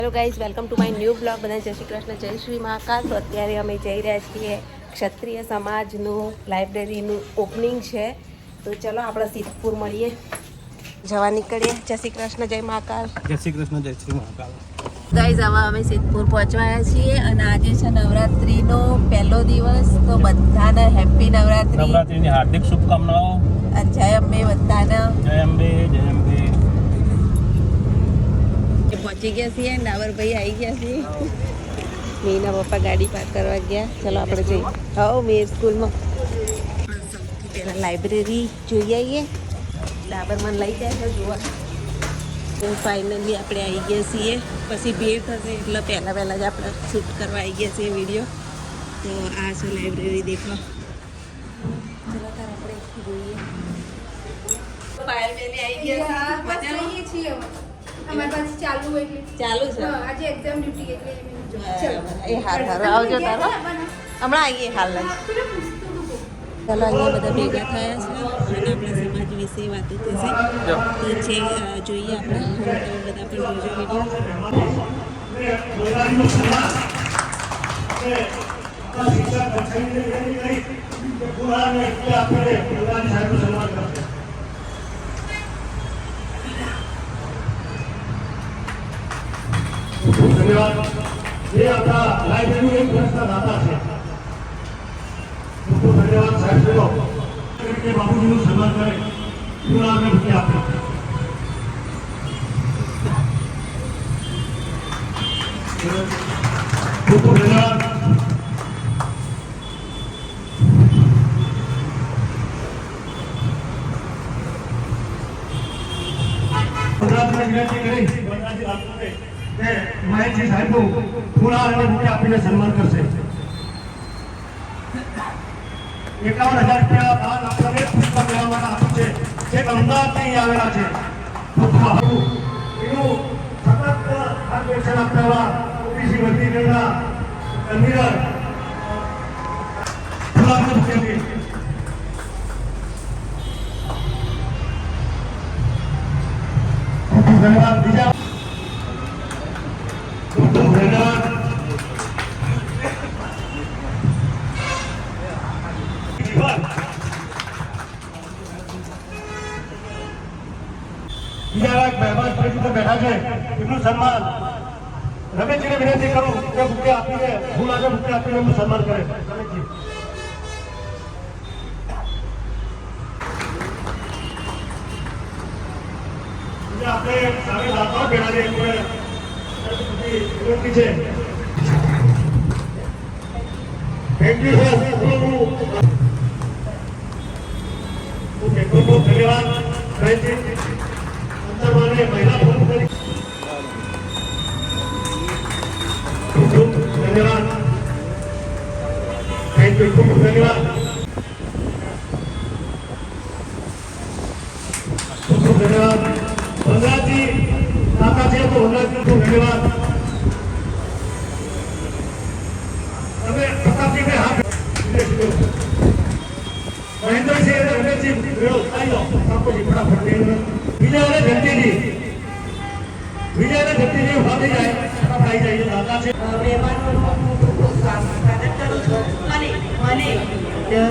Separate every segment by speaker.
Speaker 1: Hello guys, welcome to my new blog. બધાને જય શ્રી કૃષ્ણ, જય શ્રી મહાકાલ. તો અત્યારે અમે જઈ રહ્યા છીએ ક્ષત્રિય સમાજનું લાઇબ્રેરીનું ઓપનિંગ છે. તો ચલો આપણે સિદ્ધપુર મળીએ, જવા નીકળીએ. જય શ્રી કૃષ્ણ, જય મહાકાલ.
Speaker 2: જય શ્રી કૃષ્ણ, જય શ્રી મહાકાલ.
Speaker 1: ગાઈઝ, હવે અમે સિદ્ધપુર પહોંચવાયા છીએ અને આજે છે નવરાત્રીનો પહેલો દિવસ. તો બધાને હેપી નવરાત્રી,
Speaker 2: નવરાત્રીની હાર્દિક શુભકામનાઓ.
Speaker 1: જય અંબે બધાને.
Speaker 2: જય અંબે, જય અંબે.
Speaker 1: પહોંચી ગયા છીએ, ડાવરભાઈ આવી ગયા છીએ. મીના પપ્પા ગાડી પાર્ક કરવા ગયા. ચલો આપણે જઈએ. હા, મેર સ્કૂલમાં સૌથી પહેલાં લાઇબ્રેરી જોઈ આવીએ. ડાબર મને લઈ જાય છે જોવા. તો ફાઇનલી આપણે આવી ગયા છીએ. પછી ભીડ થશે એટલે પહેલાં જ આપણે શૂટ કરવા આવી ગયા છીએ વિડીયો. તો આ છે લાઇબ્રેરી, દેખો. ચલો તાર આપણે જોઈએ. પાયલ બેને આવી ગયા છે. મજામાં
Speaker 3: છીએ અમારી પાસે ચાલુ હોય એટલે
Speaker 1: ચાલુ છે.
Speaker 3: આજે એક્ઝામ ડ્યુટી એટલે
Speaker 1: એ હાલ આવજો તારો. હમણાં આવીએ હાલ જ. ચાલો, અહીંયા બધા ભેગા થયા છે અને આપણા સમાજ વિશે વાતો થશે. તો છે જોઈએ આપણે. બધા પણ જોજો વિડીયો.
Speaker 4: धन्यवाद. ये अपना लाइब्रेरी एक वर्ष का दाता है. उनको धन्यवाद साहब को के बाबूजी નું સન્માન કરે. પૂરા અમે ભૂખી આપે. ખૂબ ધન્યવાદ. ગુજરાતમાં વિનંતી કરી વડાજી આપે મહેશજી સાહેબનું પૂરા અને ભૂખી આપીને સન્માન કરશે. 51,000 રૂપિયા દાન આપણને પુસ્તક લેવા માટે આપ્યું છે. જે અમદાવાદથી આવેલા છે. એનું સતત માર્ગદર્શન આપતા ઓબીસી વર્ગી ગણના કન્વીનર પૂરા અને ભૂખી ધન્યવાદ. બીજા ધન્યવાદ. બીજા એક મહેમાન પરિચિત બેઠા છે, એમનું સન્માન રમેશજીને વિનંતી કરું કે બુકે આપીને ફૂલ આજે બુકે આપીને એમનું સન્માન કરે. રમેશજી આપણે સામે દાતાઓ બેઠા છે, વિનંતી છે. Thank you sir. ઓકે, ખૂબ ખૂબ ધન્યવાદ. અંતરમાને મહિલા પ્રમુખ તરીકે ખૂબ ખૂબ ધન્યવાદ. થેન્ક યુ, ખૂબ ખૂબ ધન્યવાદ. ખૂબ ખૂબ ધન્યવાદ. વનરાજજી દાતા છે તો વનરાજજી ખૂબ ધન્યવાદ. તમે પ્રતાપજીને હાથ મહેન્દ્રસિંહ રમેશજી વિરોધ આવી જાઓ. સાપોજી ફટાફટ વિજય અને ધરતીજી ઉભા થઈ જાય. ફટાફટ આવી જાય. દાતા છે.
Speaker 5: મહેમાનોનું હું ખૂબ સ્વાગત કરું છું અને મને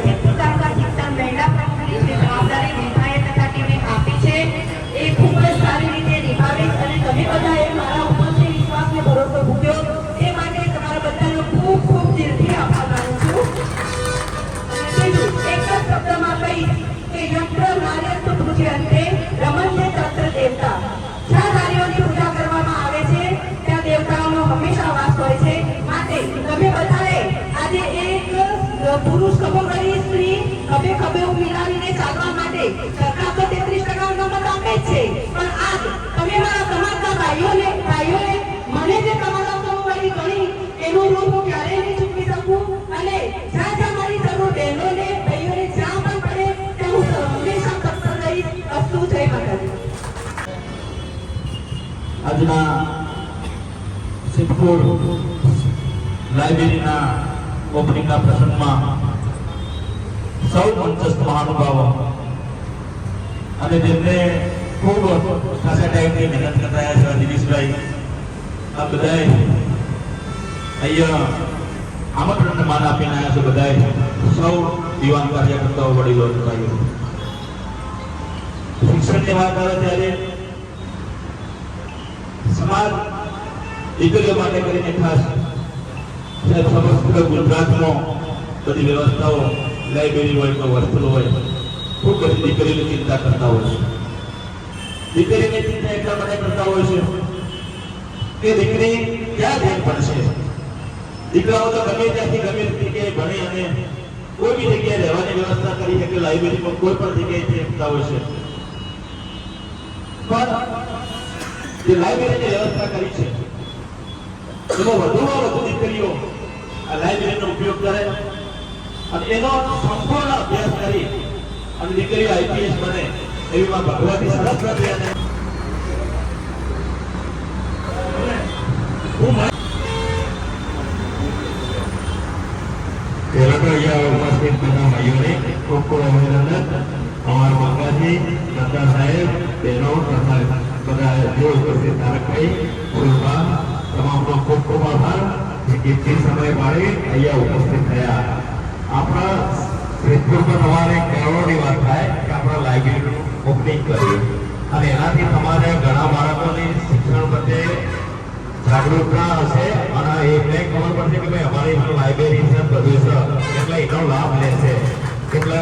Speaker 5: સિદ્ધપુર તાલુકા શિક્ષણ મહિલા પ્રમુખની જે જવાબદારી નિભાએ તથા ટીમે આપી છે એ ખૂબ જ સારી રીતે નિભાવીશ અને તમે બધાએ મારા ઉપરથી વિશ્વાસને ભરોસો મૂક્યો એ માટે તમારા બધાનો ખૂબ ખૂબ દિલથી આભાર માનું છું. અને બીજું એક જ શબ્દમાં કહીશ કે યંત્ર નાર્યસ્તુ પૂજ્યંતે રમન્તે તત્ર દેવતા. જ્યાં નારીઓની પૂજા કરવામાં આવે છે ત્યાં દેવતાઓનો હંમેશા વાસ હોય છે. માટે તમે બધાએ આજે એક પુરુષ ખભો કરી સ્ત્રી ખભે ખભે મિલાવીને ચાલવા માટે સરકાર તો 33% મત આપે જ છે, પણ આજ તમે મારા સમાજના ભાઈઓને મને જે તમારા સમૂહની ગણી એનું ઋણ હું ક્યારેય નહીં ચૂકવી શકું. અને જ્યાં જ્યાં મારી જરૂર બહેનોને ભાઈઓને જ્યાં પણ પડે ત્યાં હું હંમેશા તત્પર રહીશ. અસ્તુ. જય માતાજી.
Speaker 4: આજના સિદ્ધપુર લાઇબ્રેરીના ઓપનિંગના પ્રસંગમાં સૌ મંચસ્થ મહાનુભાવો અને જેમને ખૂબ ખાસા ટાઈમથી મહેનત કરતા રહ્યા છે દિનેશભાઈ
Speaker 6: આ બધાએ અહીંયા આમંત્રણને માન આપીને આવ્યા છે. બધાએ સૌ દીવાન કાર્યકર્તાઓ, વડીલો, ભાઈઓ. શિક્ષણની વાત આવે ત્યારે સમાજ દીકરીઓ માટે કરીને ખાસ સમગ્ર ગુજરાતમાં બધી વ્યવસ્થાઓ, લાઇબ્રેરી હોય તો હોસ્ટેલ હોય, ખૂબ બધી દીકરીઓની ચિંતા કરતા હોય છે. દીકરીની ચિંતા એટલા માટે કરતા હોય છે કે દીકરી ક્યાં ધ્યાન ભણશે. દીકરાઓ તો ગમે ત્યાંથી ગમે જગ્યાએ ભણી અને કોઈ બી જગ્યાએ રહેવાની વ્યવસ્થા કરી શકે, લાઇબ્રેરીમાં કોઈ પણ જગ્યાએ શકતા હોય છે. પણ જે લાઇબ્રેરીની વ્યવસ્થા કરી છે એમાં વધુમાં વધુ દીકરીઓ આ લાઇબ્રેરીનો ઉપયોગ કરે અને એનો સંપૂર્ણ અભ્યાસ કરી અને દીકરીઓ આઈપીએસ બને એવી માં ભગવતી સરસ નથી. અને પહેલા તો અહીંયા ઉપસ્થિત બધા ભાઈઓને ખૂબ ખૂબ અભિનંદન. અમારા માતાજી, દાદા સાહેબ, બહેનો તથા બધા જે ઉપસ્થિત તારકભાઈ, ફૂલબા, તમામનો ખૂબ ખૂબ આભાર જે કિંમતી સમય પાડી અહીંયા ઉપસ્થિત થયા. આપણા સિદ્ધપુરમાં તમારે ગૌરવની વાત થાય કે આપણા લાઇબ્રેરીનું ઓપનિંગ કર્યું અને એનાથી તમારે ઘણા બાળકોની શિક્ષણ પ્રત્યે જાગૃતતા હશે અને એમને ખબર પડશે કે ભાઈ અમારી લાઇબ્રેરી છે, બધું છે, એટલે એનો લાભ લેશે. એટલે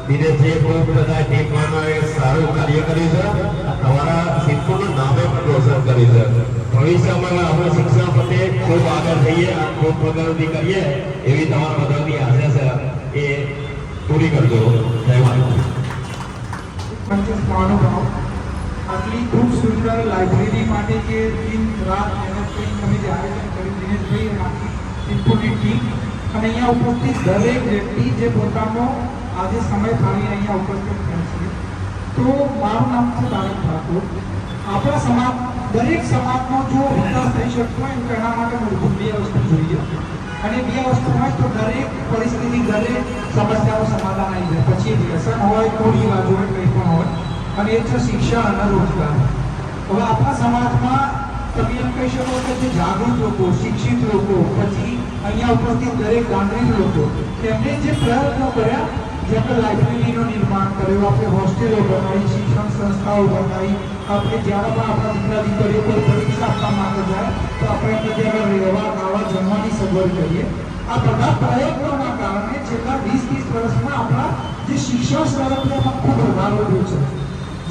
Speaker 6: વિદેશી ખૂબ બધા ટીમમાં સારું કાર્ય કર્યું છે. તમારા સિદ્ધપુરનું નામે પણ રોશન કર્યું છે. ભવિષ્યમાં આપણે શિક્ષણ પ્રત્યે ખૂબ આગળ જઈએ અને ખૂબ પ્રગતિ કરીએ એવી તમારા બધાની આશા છે, એ પૂરી કરજો. જય માતા.
Speaker 7: મહાનુભાવ, આટલી ખૂબ સુંદર લાઇબ્રેરી માટે કે દિન રાત મહેનત કરી તમે જે આયોજન કર્યું દિનેશભાઈ અને આખી સિદ્ધપુરની ટીમ અને અહીંયા ઉપસ્થિત દરેક વ્યક્તિ જે પોતાનો આજે સમય ફાળવી અહીંયા ઉપસ્થિત થયા છે. તો મારું નામ છે તારક ઠાકોર. આપણા સમાજ, દરેક સમાજનો જો વિકાસ થઈ શકતો હોય તો એના માટે મૂળભૂત બે વસ્તુ જોઈએ અને બે વસ્તુ હોય તો દરેક પરિસ્થિતિ, દરેક સમસ્યાનું સમાધાન આવી જાય. પછી વ્યસન હોય, કોળી બાજુ હોય, કંઈ પણ હોય, અને એ છે શિક્ષણ અને રોજગાર. હવે આપણા સમાજમાં તમે એમ કહી શકો કે જે જાગૃત લોકો, શિક્ષિત લોકો, પછી અહીંયા ઉપસ્થિત દરેક ગાંધીજ લોકો, એમને જે પ્રયત્નો કર્યા, જે આપણે લાઇબ્રેરીનું નિર્માણ કર્યું, આપણે હોસ્ટેલો બનાવી, શિક્ષણ સંસ્થાઓ બનાવી, આપણે જ્યારે પણ આપણા દીકરા દીકરીઓ કોઈ પરીક્ષા આપવા માટે જાય તો આપણે એમને ત્યાં રહેવા, ખાવા, જમવાની સગવડ કરીએ. આ બધા પ્રયત્નોના કારણે છેલ્લા 20-30 વર્ષમાં આપણા જે શિક્ષણ સ્તરમાં ખૂબ વધારો થયો છે.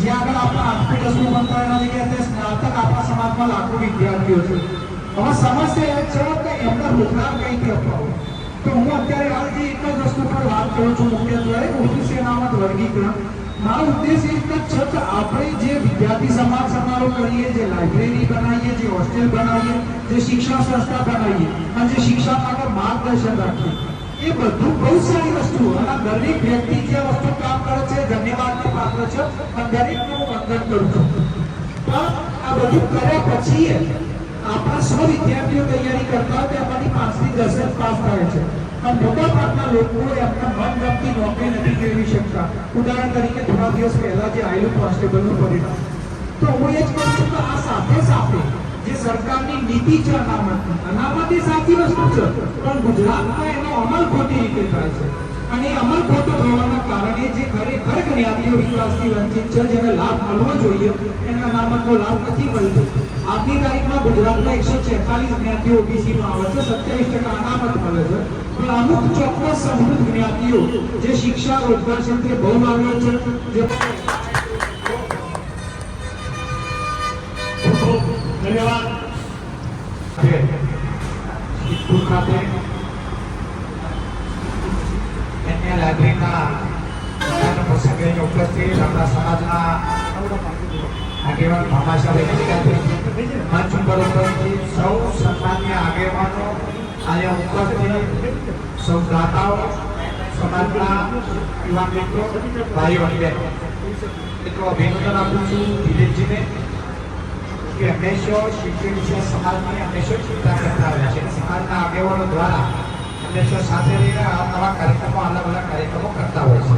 Speaker 7: જ્યાં આગળ આપણા 8-10 બનતા એના જગ્યાએ તે સ્નાતક આપણા સમાજમાં લાખો વિદ્યાર્થીઓ છે. હવે સમસ્યા એ છે કે એમને રોજગાર કઈ રીતે અપાવો. તો હું અત્યારે હાલ જે એક જ વસ્તુ પર વાત કરું છું, મુખ્યત્વે ઓફિસ અનામત વર્ગીકરણ. મારો ઉદ્દેશ એ જ છે કે આપણે જે વિદ્યાર્થી સમાજ સમારોહ કરીએ, જે લાઇબ્રેરી બનાવીએ, જે હોસ્ટેલ બનાવીએ, જે શિક્ષણ સંસ્થા બનાવીએ અને જે શિક્ષણ માટે માર્ગદર્શન રાખીએ, એ બધું બહુ સારી વસ્તુ. અને દરેક વ્યક્તિ જે વસ્તુ કામ કરે છે ધન્યવાદને પાત્ર છે અને દરેકને હું વંદન કરું છું. પણ આ બધું કર્યા પછી આપણા સૌ વિદ્યાર્થીઓ તૈયારી કરતા હોય તેમાંથી 5 થી 10 જ પાસ થાય છે અને મોટા ભાગના લોકો એમના મનગમતી નોકરી નથી મેળવી શકતા. ઉદાહરણ તરીકે થોડા દિવસ પહેલા જે આવેલું કોન્સ્ટેબલનું પરિણામ, તો હું એ જ કહું છું કે આ સાથે સાથે જે સરકારની નીતિ છે અનામત એ સાચી વસ્તુ છે, પણ ગુજરાતમાં એનો અમલ ખોટી રીતે થાય છે અને એ અમલ ખોટો થવાના કારણે જે ખરેખર જ્ઞાતિઓ વિકાસથી વંચિત છે, જેને લાભ મળવો જોઈએ એને અનામતનો લાભ નથી મળતો. આજની તારીખમાં ગુજરાતના 146 જ્ઞાતિઓ ઓબીસીમાં આવે છે, 27% અનામત મળે છે, પણ અમુક ચોક્કસ સમૃદ્ધ જ્ઞાતિઓ જે શિક્ષા, રોજગાર ક્ષેત્રે બહુ આગળ છે, જે
Speaker 4: ધન્યવાદ.
Speaker 7: સિદ્ધપુર ખાતે એમને લાઇબ્રેરીના પ્રસંગે ઉપસ્થિત આપણા સમાજના આગેવાન ભામાશાળી મંચ ઉપર ઉપસ્થિત સૌ સન્માનીય આગેવાનો, અહીંયા ઉપસ્થિત સૌ દાતાઓ, સમાજના યુવાન મિત્રો, ભાઈઓ અને બહેનો, મિત્રો અભિનંદન આપું છું દિલીપજીને કે હંમેશા શિક્ષણ છે સમાજની હંમેશા ચિંતા કરતા આવ્યા છે. સમાજના આગેવાનો દ્વારા હંમેશા સાથે રહીને નવા કાર્યક્રમો, અલગ અલગ કાર્યક્રમો કરતા હોય છે.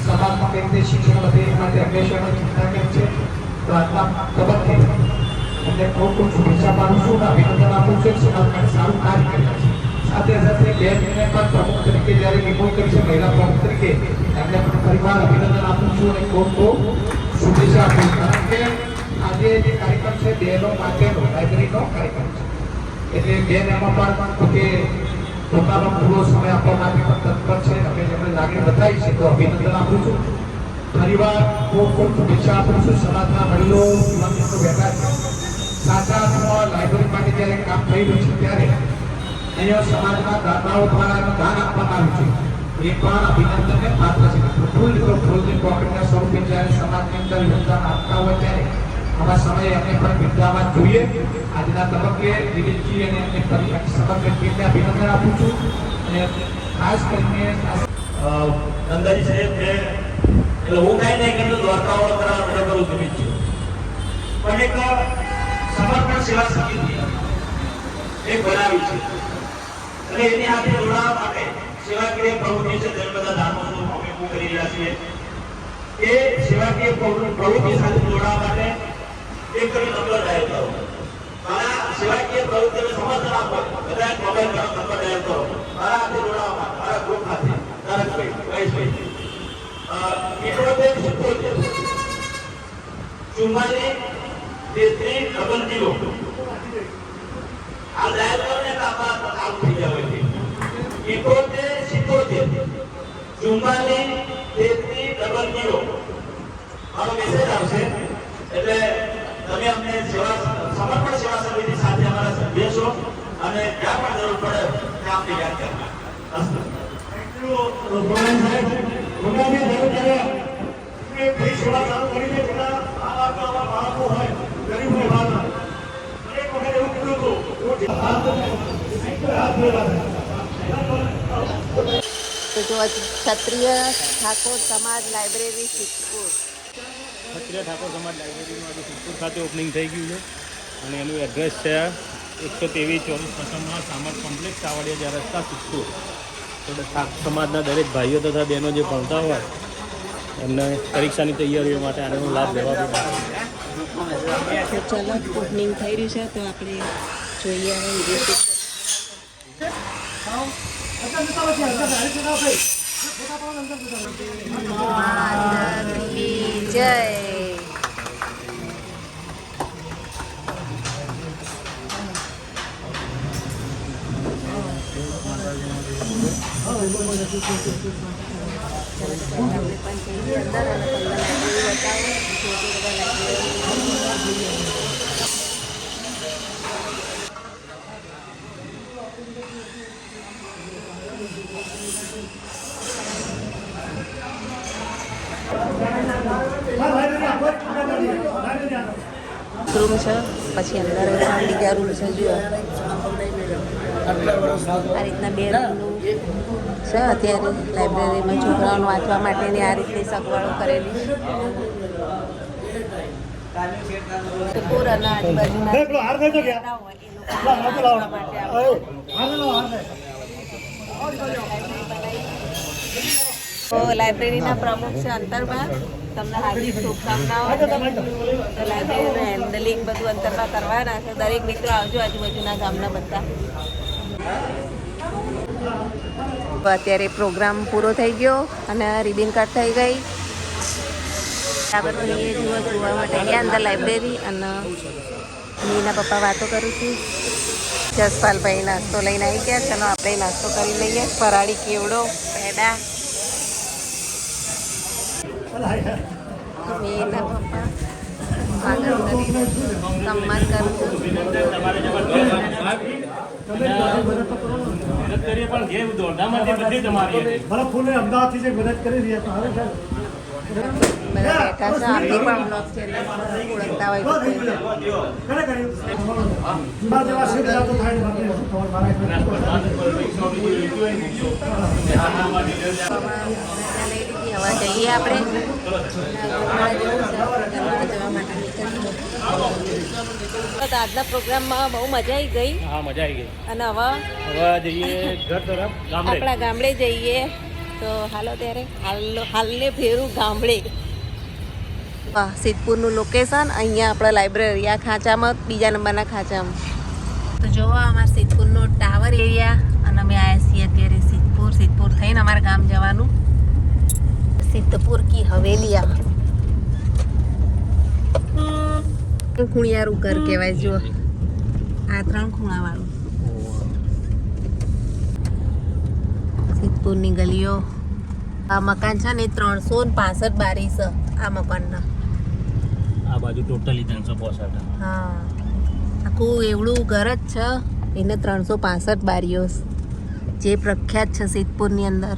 Speaker 7: સમાજમાં કઈ રીતે શિક્ષણ વધે એ માટે હંમેશા ચિંતા કરી છે. તો આજના તબક્કે એમને ખૂબ ખૂબ શુભેચ્છા પાડું છું અને અભિનંદન આપું છું. સમાજ માટે સારું કાર્ય કર્યા છે. સાથે સાથે બેનને પણ પ્રમુખ તરીકે જ્યારે નિમણૂક કરી છે, મહિલા પ્રમુખ તરીકે, એમને પણ ફરીવાર અભિનંદન આપું છું અને ખૂબ ખૂબ શુભેચ્છા આપું છું. કારણ કે આજે જે કાર્યક્રમ છે બહેનો માટેનો લાઇબ્રેરીનો કાર્યક્રમ છે, એટલે બેન એમાં પણ પોતે પોતાનો પૂરો સમય આપવા માટે પણ તત્પર છે અને જેમણે લાગણી બતાવી છે તો અભિનંદન આપું છું. ફરીવાર ખૂબ ખૂબ શુભેચ્છા આપું છું. સમાજના વડીલો યુવા મિત્રો બેઠા છે. સાચા અર્થમાં લાઇબ્રેરી માટે જ્યારે કામ થઈ રહ્યું છે ત્યારે અહીંયા સમાજના દાતાઓ દ્વારા દાન આપવામાં આવ્યું છે, એ પણ અભિનંદનને પાત્ર છે. ફૂલની પોકેટના સ્વરૂપે જ્યારે સમાજની અંદર યોગદાન આપતા હોય ત્યારે આવા સમયે એમને પણ બિરદાવવા જોઈએ. આજના તબક્કે દિલીપજી અને એમની સમગ્ર ટીમને અભિનંદન આપું છું. અને ખાસ કરીને
Speaker 6: નંદાજી સાહેબ છે એટલે હું કાંઈ નહીં કરતો દ્વારકાવાળો કરાવવાનો મને બહુ ગમી છે, પણ એક સમર્પણ સેવા સમિતિ એક બનાવી છે અને એની સાથે જોડાવા માટે સેવાકીય પ્રવૃત્તિ છે, જેમ બધા દાનો અમે કરી રહ્યા છીએ. એ સેવાકીય પ્રવૃત્તિ સાથે જોડાવા માટે એક નંબર ડાયલ કરો. મારા સેવાકીય પ્રવૃત્તિને સમર્થન આપો, બધા મોબાઈલ કરો, નંબર ડાયલ કરો. મારા હાથે જોડાવા માટે, મારા ગ્રુપ સાથે તારકભાઈ, મહેશભાઈ 78 આ ડાયલ કરો ને આપણા કામ થઈ જાય છે. 78 મારો મેસેજ આવશે એટલે તમે અમને સમર્પણ સેવા સમિતિ સાથે અમારા સભ્ય છો અને જ્યાં પણ જરૂર પડે ત્યાં અમને યાદ કરવા.
Speaker 4: સેવા ચાલુ કરી છે. આ વાતમાં બાળકો હોય, ગરીબ હોય, બાળક દરેક વખત એવું કીધું હતું
Speaker 1: તો જો ક્ષત્રિય ઠાકોર સમાજ લાઇબ્રેરી સિદ્ધપુર.
Speaker 2: ક્ષત્રિય ઠાકોર સમાજ લાઇબ્રેરીનું આજે સિદ્ધપુર ખાતે ઓપનિંગ થઈ ગયું છે અને એનું એડ્રેસ છે 123-24 પ્રથમમાં સામર કોમ્પ્લેક્સ કાવડિયા રસ્તા સિદ્ધપુર. તો ઠાકોર સમાજના દરેક ભાઈઓ તથા બહેનો જે ભણતા હોય એમને પરીક્ષાની તૈયારીઓ માટે આનો લાભ લેવા પડે.
Speaker 1: તો ચલો ઓપનિંગ થઈ રહ્યું છે તો આપણે જોઈએ હવે વિઝિટ. જય રૂમ છે, પછી અંદર બીજા રૂમ છે. જુઓ આ રીતના બે રૂમનું છે. અત્યારે લાઇબ્રેરીમાં છોકરાઓને વાંચવા માટેની આ રીતની સગવડો કરેલી છે. પૂરાના આજુબાજુના લાઇબ્રેરીના પ્રમુખ છે અંતરમાં. તમને હાર્દિક શુભકામનાઓ. લાઇબ્રેરીનું હેન્ડલિંગ બધું અંતરમાં કરવાના છે. દરેક મિત્રો આવજો, આજુબાજુના ગામના બધા. અત્યારે પ્રોગ્રામ પૂરો થઈ ગયો અને રિબિન કટ થઈ ગઈ. આગળ જઈએ જોવા માટે ગયા અંદર લાઇબ્રેરી અને મીના પપ્પા વાતો કરું છું. જસપાલભાઈ નાસ્તો લઈને આવી ગયા. ચલો આપણે નાસ્તો કરી લઈએ. ફરાળી કેવડો, પેડા. મીના પપ્પા આગળ કરીને સન્માન કરું છું.
Speaker 4: અમદાવાદથી જે મદદ કરી રહ્યા
Speaker 1: બધા બેઠા છે. આપણી પણ બ્લોગ ચેનલ ઓળખતા હોય તો હવે જઈએ આપણે જવા માટે. આજના પ્રોગ્રામમાં બહુ મજા આવી ગઈ.
Speaker 2: હા, મજા આવી ગઈ.
Speaker 1: અને હવે
Speaker 2: જઈએ ઘર તરફ, ગામડે.
Speaker 1: આપણા ગામડે જઈએ. તો હાલો ત્યારે હાલને ફેરું ગામડે. સિદ્ધપુરનું લોકેશન અહીંયા આપણે લાઇબ્રેરી આ ખાંચામાં બીજા નંબરના ખાંચામાં. તો જોવો અમારા સિદ્ધપુરનો ટાવર એરિયા અને અમે આવ્યા છીએ અત્યારે સિદ્ધપુર થઈને અમારા ગામ જવાનું. સિદ્ધપુર કી હવેલી આ ખૂણિયારું ઘર કહેવાય. જુઓ આ 3 ખૂણાવાળું સિદ્ધપુરની ગલીઓ. આ મકાન છે ને 365 બારી છે આ મકાનના.
Speaker 2: આ બાજુ ટોટલી 365.
Speaker 1: હા આખું એવડું ઘર જ છે એને 365 બારીઓ જે પ્રખ્યાત છે સિદ્ધપુરની અંદર.